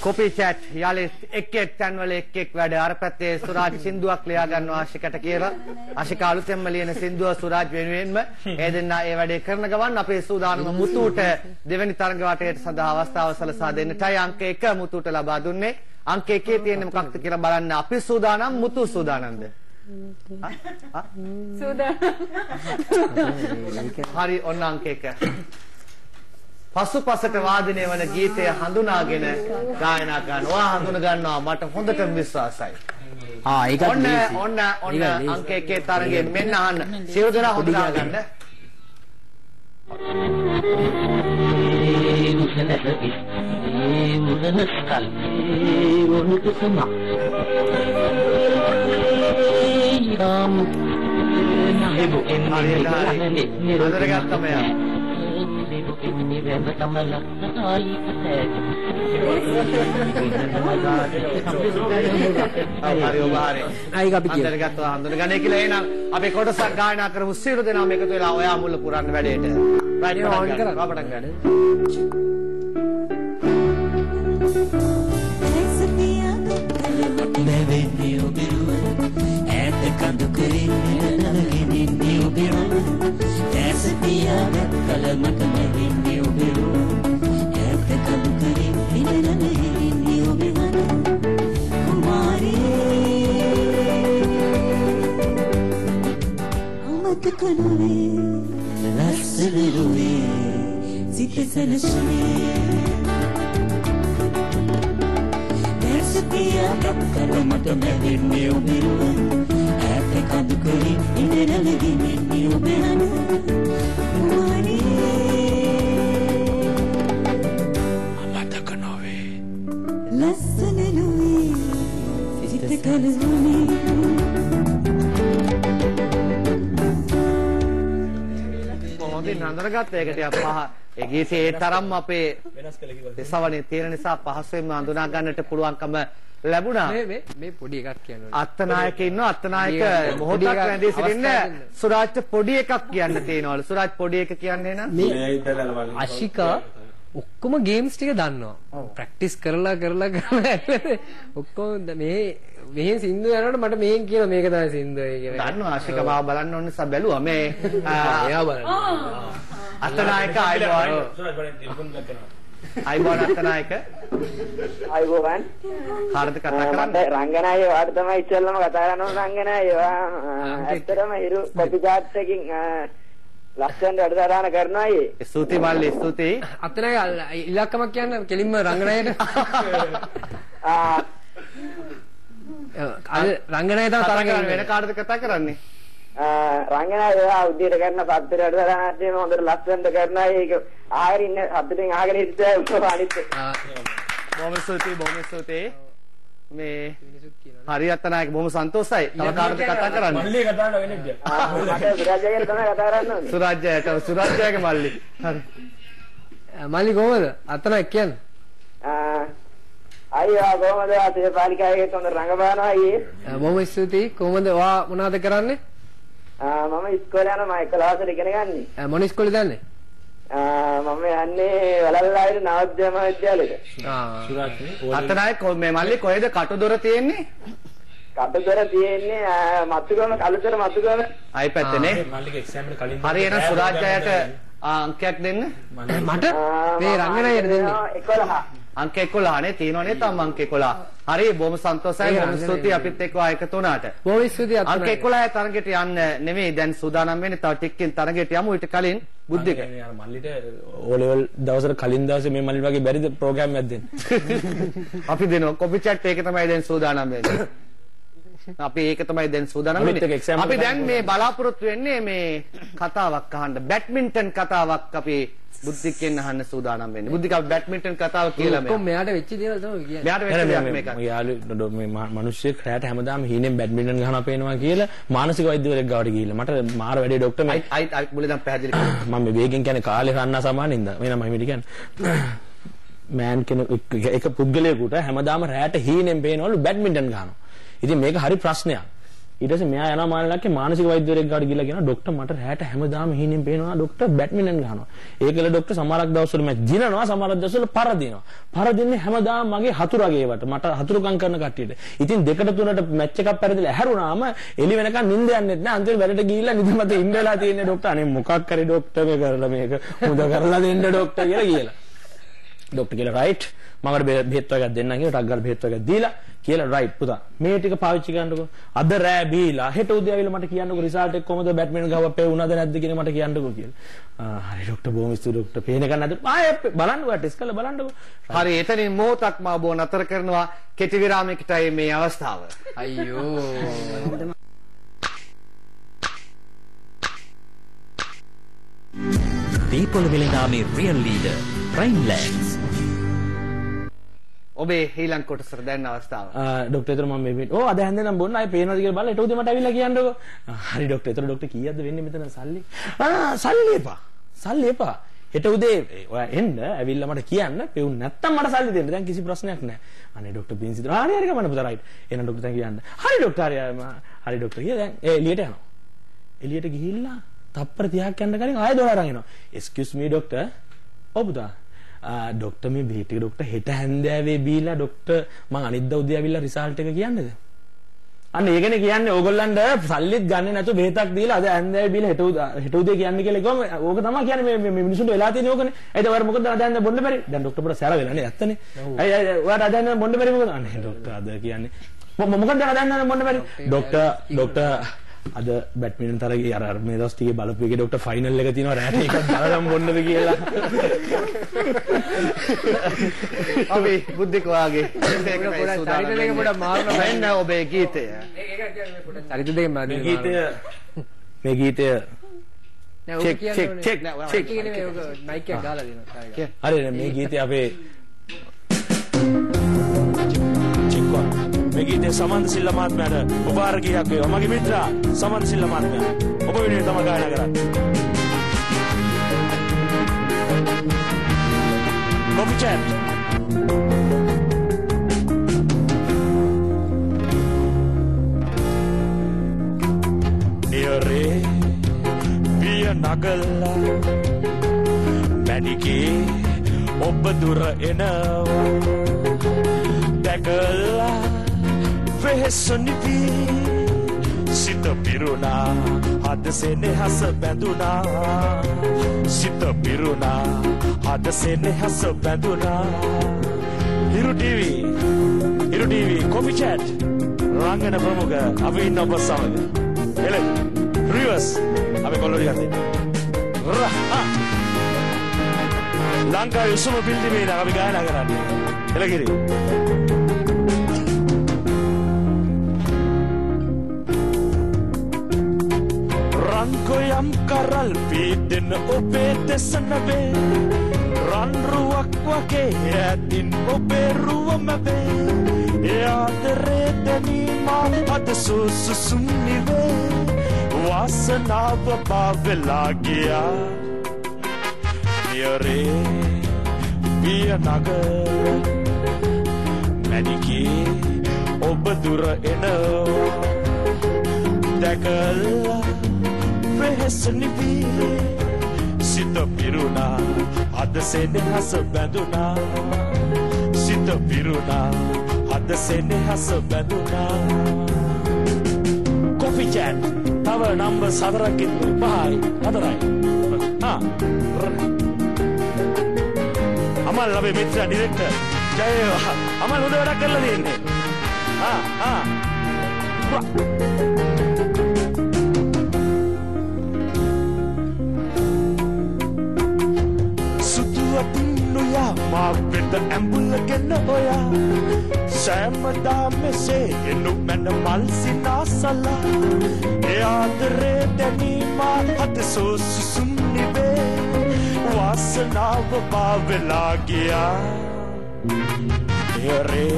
Copy chat යාලේ එක් තැන්වල එක් වැඩ අර පැත්තේ සුරාජ් සින්දුවක් ලියා ගන්නවා ආශිකට කියලා. ආශික අලුතෙන්ම ලියන සින්දුව සුරාජ් වෙනුවෙන්ම ඒ දෙන්නා ඒ වැඩේ කරන ගමන් අපේ සූදානම මුතුට දෙවෙනි තරඟ වටේට සඳහා අවස්ථාව සලසා දෙන්නටයි අංක 1 මුතුට ලබා දුන්නේ. අංක 1 තියෙන්නේ මොකක්ද කියලා බලන්න. අපි සූදානම් මුතු සූදානම්ද? සූදානම්. හරි ඔන්න අංක 1. පසුපසට වාදනය වන ගීතය හඳුනාගෙන ගායනා කරනවා. ඔයා හඳුන ගන්නවා මට හොඳටම විශ්වාසයි. ඒකත් ඔන්න අංක 1 තරගයේ මෙන්න අහන්න. සියලු දෙනා හොඳට ගන්න. හඳුනගන්නේ කියලා එහෙනම් අපි කොටසක් ගායනා කරමු සියලු දෙනාම එකතු වෙලා ඔයා මුල පුරන්න වැඩේට. රයිට් පටන් ගන්න. නඳරගත්ත ඒකට පහ ඒ ගීතේ ඒ තරම් අපේ දෙසවනේ තියෙන නිසා පහසුවෙන්ම අඳුනා ගන්නට පුළුවන්කම ලැබුණා. මේ පොඩි එකක් කියනවා. අත්තනායක ඉන්නවා. අත්තනායක මොහොතක් රැඳී සිටින්න සුරාජ්ට පොඩි එකක් කියන්න තියෙනවලු. සුරාජ් පොඩි එක කියන්නේ නේද? ආශිකා ඔක්කොම ගේම්ස් ටික දන්නවා. ප්‍රැක්ටිස් කරලා ඔක්කොම මෙහෙන් සින්දු යනකොට මට මෙහෙන් කියනවා මේක තමයි සින්දුව කියලා. දන්නවා ආශික මාව බලන්න ඕන නිසා බැලුවා මේ එයා බලන්න. අත්තනායක ආයිබෝන්. ආයිබෝන් අත්තනායක. ආයිබෝන්. කාටද කතා කරන්නේ? රංගනායේ වාට තමයි ඉස්සෙල්ලාම කතා කරන්න ඕන රංගනායේ. ඇත්තටම හිරු කොපි චාට් එකකින් ලස්සනට වැඩසටහන කරනවා අයියේ. ස්තුතියි මල්ලි ස්තුතියි. අත්තනායක ඉලක්කමක් කියන්න කෙලින්ම රංගනායට. අද රංගනාය තමයි තරඟ වෙන කාටද කතා කරන්නේ? රංගනාය උදේට කරන පත්තර වැඩසටහනක් තියෙන හොඳට ලස්සනට කරනවා. ඒක ආයෙත් ඉන්න හද්දෙන් ආගෙන ඉඳලා අනිත්. බොහොම ස්තුතියි. මේ හරියට නායක බොහොම සන්තෝෂයි. තව කාටද කතා කරන්නේ? මල්ලි කතා කරන්න වෙන්නේ නැහැ. මට සුරාජ්‍යගෙන් තමයි කතා කරන්න ඕනේ. සුරාජ්‍යගේ මල්ලි. හරි. මල්ලි කොහමද? අතනක් කියන්නේ. අයියා කොහමද ආතේ පාලිකාවේ තොඳ රංගපානවා අයියේ. බොහොම ස්තුතියි. කොහමද ඔයා මොනවද කරන්නේ? මම ඉස්කෝලේ යනවා. මම ක්ලාස් එක ඉගෙන ගන්නේ. මොන ඉස්කෝලේද යන්නේ? මම යන්නේ වලල්ලාවේ නවෝදය මහාවිද්‍යාලයට. අතනායක මේ මල්ලි කොහෙද කටුදොර තියෙන්නේ? කටුදොර තියෙන්නේ මතුගම කලුතර මතුගම. ආයි පැත්තනේ. මල්ලිගේ එක්සෑම් එකට කලින් හරි එහෙනම් සුරාජ්‍යයට අංකයක් දෙන්න. මට මේ රංගනායට දෙන්න. 11. අංක 11 නේ තියෙනවනේ තම අංක 11. හරි බොහොම සන්තෝෂයි. බොහොම ස්තුතියි අපිත් එක්ක එකතු වුණාට. බොහොම ස්තුතියි අංක 11 තරගෙට යන්න නෙමෙයි දැන් සූදානම් වෙන්නේ. තව ටිකකින් තරගෙට යමු. ඊට කලින් බුද්ධික. මල්ලිට ඕ ලෙවල් දවසට කලින් දවසේ මේ මල්ලි වගේ බැරිද ප්‍රෝග්‍රෑම් එකක් දෙන්න. අපි දෙනවා කොපි චැට් ඒක තමයි දැන් සූදානම් වෙන්නේ. අපි ඒක තමයි දැන් සූදානම් වෙන්නේ. අපි දැන් මේ බලාපොරොත්තු වෙන්නේ මේ කතාවක් අහන්න. බැඩ්මින්ටන් කතාවක් අපි බුද්ධිකෙන් අහන්න සූදානම් වෙන්නේ. බුද්ධික අපි බැඩ්මින්ටන් කතාව කියලා මේ. කොහොම මෙයාට වෙච්ච දේවල් තමයි කියන්නේ. මෙයාට වෙච්ච දෙයක් මේක. යාළු මේ මිනිස්සෙක් රැට හැමදාම හීනෙන් බැඩ්මින්ටන් ගහනවා පේනවා කියලා මානසික වෛද්‍යවරයෙක් ගාවට ගිහිල්ලා මට මාර වැඩේ ડોක්ටර් මේ අයි මුල දැන් පැහැදිලි කරන්න. මම මේ වේගෙන් කියන්නේ කාලේ රන්නා සමානින්ද මේ නම හිමිට කියන්නේ. මෑන් කෙනෙක් එක පුද්ගලයෙකුට හැමදාම රැට හීනෙන් පේනවලු බැඩ්මින්ටන් ගහනවා. ඉතින් මේක හරි ප්‍රශ්නයක්. ඊට පස්සේ මෙයා යනවා මාළලක්ගේ මානසික වෛද්‍යවරයෙක් ගාවට ගිහලා කියනවා ડોක්ටර් මට රැට හැමදාම හීනෙන් පේනවා ડોක්ටර් බැඩ්මින්ටන් ගහනවා. ඒකල ડોක්ටර් සමහරක් දවස්වල මැච් දිනනවා සමහරක් දවස්වල පරදිනවා. පරදින්නේ හැමදාම මගේ හතුරගේ ඒවට මට හතුරුකම් කරන කට්ටියට. ඉතින් දෙකට තුනට මැච් එකක් පෙරදිලා ඇහැරුණාම එළි වෙනකන් නිින්ද යන්නෙත් නෑ. අන්තිමට වැඩට ගිහිල්ලා නිදිමත ඉන්න වෙලා තියෙන්නේ ડોක්ටර් අනේ මොකක් කරේ ડોක්ටර් මේ කරලා මේක හොඳ කරලා දෙන්න ડોක්ටර් කියලා. ડોක්ටර් කියලා රයිට් මමකට බෙහෙත් වර්ගයක් දෙන්නම් කියලා ටක් ගාලා බෙහෙත් වර්ගයක් දීලා කියලා රයිට් පුතා මේ ටික පාවිච්චි කරන්නකෝ අද රෑ බීලා හෙට උදේ ආවිලා මට කියන්නකෝ රිසල්ට් එක කොහමද බැඩ්මින්ටන් ගහුවා පෙවුනද නැද්ද කියන මට කියන්නකෝ කියලා. හරි ડોක්ටර් බොහොම ස්තුතියි ડોක්ටර් පේන එක නැද්ද ආයේ බලන්නකෝ ටෙස්ට් කරලා බලන්නකෝ. හරි එතනින් මොහොතක් මා බෝ නතර කරනවා කෙටි විරාමයකටයි මේ අවස්ථාව. අයියෝ People Vilinami real leader Primelands. ඔබේ ඊළඟ කොටසට දැන් අවස්ථාව. ડોක්ටර් එතන මම මේ ඕ අද හැන්දෙන් බොන්න ආයේ පේනවද කියලා බලලා ඊට උදේ මට අවිල්ලා කියන්නකෝ. හරි ડોක්ටර් එතන ડોක්ටර් කීයක්ද වෙන්නේ මෙතන සල්ලි? සල්ලි එපා. සල්ලි එපා. හෙට උදේ ඔයා එන්න ඇවිල්ලා මට කියන්න පෙවුන් නැත්තම් මට සල්ලි දෙන්න. දැන් කිසි ප්‍රශ්නයක් නැහැ. අනේ ડોක්ටර් බින්සි දා හරි හරි ගමන පුතා රයිට්. එහෙනම් ડોක්ටර් දැන් කියන්න. හරි ડોක්ටර් හරි ડોක්ටර් කිය දැන් එළියට යනවා. එළියට ගිහිල්ලා තප්පර 30ක් යන්න කලින් ආයෙ දොර අරන් එනවා. excuse me doctor. ඔව් පුතා. ડોක්ටර් මේ බීට් එක ડોක්ටර් හෙට හැන්දෑවේ බීලා ડોක්ටර් මං අනිද්දා උදේ ආවිල්ලා රිසල්ට් එක කියන්නද? අන්න ඒකනේ කියන්නේ ඕගොල්ලන්ට සල්ලිත් ගන්නේ නැතුව බෙහෙතක් දීලා අද හැන්දෑවේ බීලා හෙට උදේ කියන්න කියලා කිව්වම ඕක තමයි කියන්නේ මේ මිනිසුන්ට වෙලා තියෙන ඕකනේ. ඒද ඔයාලා මොකද අද හැන්දෑ බොන්න බැරි? දැන් ડોක්ටර් පොඩ සැර වෙලා නේ ඇත්තනේ. ඔයාලා අද හැන්දෑ බොන්න බැරි මොකද? අනේ ડોක්ටර් අද කියන්නේ මොකද අද හැන්දෑ බොන්න බැරි? ડોක්ටර් අද බැඩ්මින්ටන් තරගේ අර මේ දවස් ටිකේ බලපු එකේ ડોක්ටර් ෆයිනල් එක තියෙනවා රැට එකක් බලලම් බොන්නද කියලා. අපි බුද්ධික වාගේ ඒක පොඩක් චරිත දෙක පොඩක් මාරුන වෙන්න ඔබේ ගීතය. ඒක කියන්නේ පොඩක් චරිත දෙක මාරුන. මේ ගීතය නෑ ඔක කියන්නේ චෙක් කියන්නේ ඔක මයික් එක ගාලා දෙනවා. හරි මේ ගීතය අපේ මේ ගීතේ සමන්ත සිල්ල මහත්මයාට ඔබ ආරගියක් වේවා. මගේ මිත්‍රා සමන්ත සිල්ල මහත්මයා ඔබ වෙනුවෙන් තමයි ගායනා කරන්නේ. Coffee chat. නියරේ පිය නගලා මැණිකේ ඔබ දුර එනවා දැකලා වෙහසනිපි සිත පිරුණා හදසෙනෙ හස බැඳුනා සිත පිරුණා හදසෙනෙ හස බැඳුනා හිරු ටීවී කොෆි චැට් රංගන ප්‍රමුඛ අපි ඉන්න ඔබ සමග එල රිවර්ස් අපි කොල්ලෝඩි ගත්තේ ලංකාවේ උසම පිළිමේ අපි ගායනා කරන්නේ එලගිරි කොයම් කරල් පීදෙන ඔබේ දෙසනවේ රන්රුවක් වගේ ඇතින් ඔබේ රුවමවේ එයාදරේ දැනීමා අද සුසුසුම් නිවේ වාසනාව පාවෙලා ගියා නියරේ පිය නගර මැණිකේ ඔබ දුර එනවා දැකලා වෙහසනිපි සිත පිරුණා අද සෙනෙහස බැඳුනා සිත පිරුණා අද සෙනෙහස බැඳුනා කොෆි චැට් තව නම්බර් 4කින් 5යි 4යි අමල් අපේ මිත්‍ර ඩිරෙක්ටර් ජය වේවා අමල් හොඳ වැඩක් කරලා තියෙන්නේ මාපෙට ඇඹුලගෙන ඔයා සෑමදා මෙසේ එනු මැන මල් සිනාසලා එයාදරේ දැනීමා අද සුසුම් නිවේ වාසනාව පාවෙලා ගියා නියරේ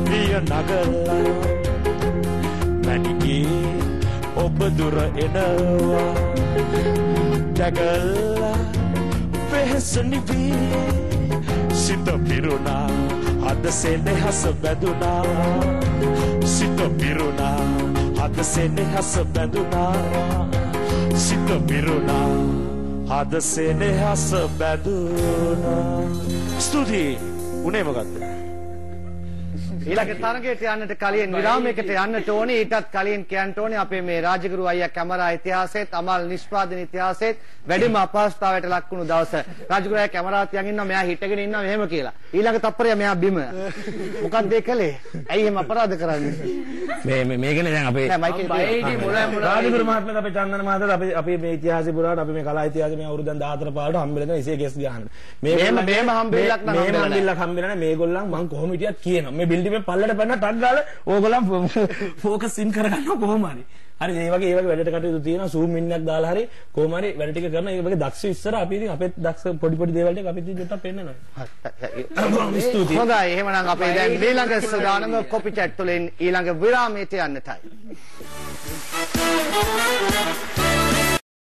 පිය නගලා මැණිකේ ඔබ දුර එනවා දැකලා වෙහසනිපි සිත පිරුණා අද සෙනෙහස බැඳුනා සිත පිරුණා හද සෙනෙහස බැඳුනා සිත මිරුණා හද සෙනෙහස බැඳුනා ස්තුතියි උනේ මොකද්ද ඊළඟ තරගයට යන්නට කලින් විරාමයකට යන්නට ඕනේ. ඊටත් කලින් කියන්න ඕනේ අපේ මේ රාජගුරු අයියා කැමරා ඉතිහාසයේත් අමල් නිෂ්පාදන ඉතිහාසයේත් වැඩිම අපහසුතාවයට ලක් වුණු දවස. රාජගුරු අයියා කැමරාව තියන් ඉන්නවා මෙයා හිටගෙන ඉන්නවා මෙහෙම කියලා. ඊළඟ තප්පරය මෙයා බිම. මොකක්ද ඒ කලේ? ඇයි එහෙම අපරාධ කරන්නේ? මේකනේ දැන් අපේ නෑ මයිකේ බයිටි මොළය රාජගුරු මහත්මයාත් අපේ චන්දන මහත්තයාත් අපි මේ ඉතිහාසය පුරාට අපි මේ කලා ඉතිහාසය මේ අවුරුදු 14 පාරට හම්බෙලා දැන් ඉසේ ගෙස් ගහන්න. මේම හම්බෙල්ලක් නම් හම්බෙල්ලක් හම්බෙලා නැහැ. මේගොල්ලන් මං කොහොම හිටියත් කියනවා. මේ බිල්ඩින් මේ පල්ලට පැන්න ටක් ගාලා ඕගොල්ලන් ફોකස් ඉන් කරගන්නවා කොහොම හරි. හරි ඒ වගේ වැඩට කටයුතු තියෙනවා zoom in එකක් දාලා හරි කොහොම හරි වැඩ ටික කරන ඒ වගේ දක්ෂ ඉස්සර අපි ඉතින් අපේ දක්ෂ පොඩි දේවල් ටික අපි ඉතින් දෙට්ටක් පෙන්නනවා. ස්තුතියි. හොඳයි එහෙමනම් අපේ දැන් ඊළඟ සුදානම කොපි චැට් තුළින් ඊළඟ විරාමයට යන්නටයි.